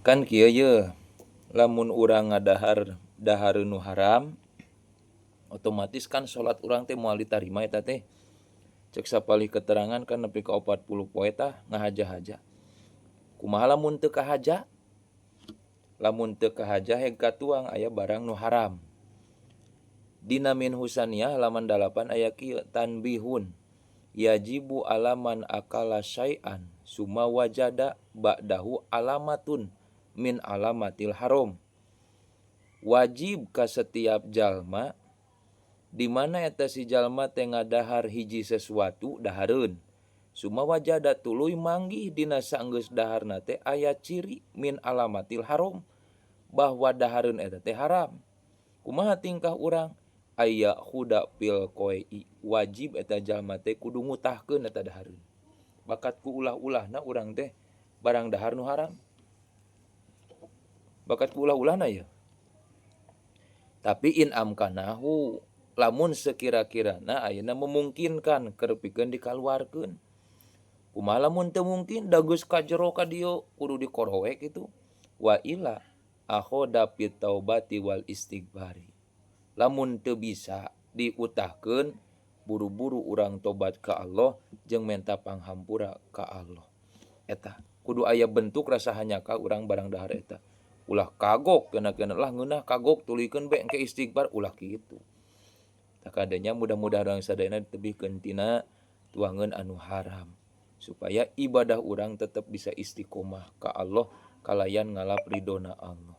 Kan kieu ye, lamun urang ngadahar dahar nu haram, otomatis kan salat urang teh moal ditarima eta teh. Cek sapalih keterangan kan nepi ka 40 poe tah ngahaja-haja. Kumaha lamun teu kahaja? Lamun teu kahaja heg katuang aya barang nu haram. Dina min husaniyah halaman 8 aya kieu tanbihun. Yajibu alaman akala syai'an summa wajada ba'dahu alamatun min alamatil haram. Wajib ka setiap jalma di mana eta si jalma teh ngadahar hiji sesuatu dahareun. Summa wajada tuluy manggih dina saenggeus daharna teh aya ciri min alamatil haram bahwa dahareun eta teh haram. Kumaha tingkah urang? Aya huda pil qoi, wajib eta jalma teh kudu ngutahkeun eta dahareun. Bakat ku ulah-ulahna urang teh barang dahar nu haram. Bakat ku ulah-ulahna ya. Tapi in amkanahu lamun sekira-kirana ayeuna memungkinkan keur pikeun dikaluarkeun. Kumaha lamun teu mungkin da geus ka jero ka dieu kudu dikorowe kitu. Wa ila akhoda fit taubati wal istighfari. Lamun teu bisa diutahkeun buru-buru urang tobat ka Allah jeung menta panghampura ka Allah. Eta kudu aya bentuk rasa hanyaka urang barang dahar eta. Ulah kagok keuna-keuna lah ngeunah kagok tulikeun be engke istighfar ulah kitu. Takadenya mudah-mudahan urang sadayana ditebihkeun tina tuangeun anu haram supaya ibadah urang tetep bisa istiqomah ka Allah kalayan ngalap ridona Allah.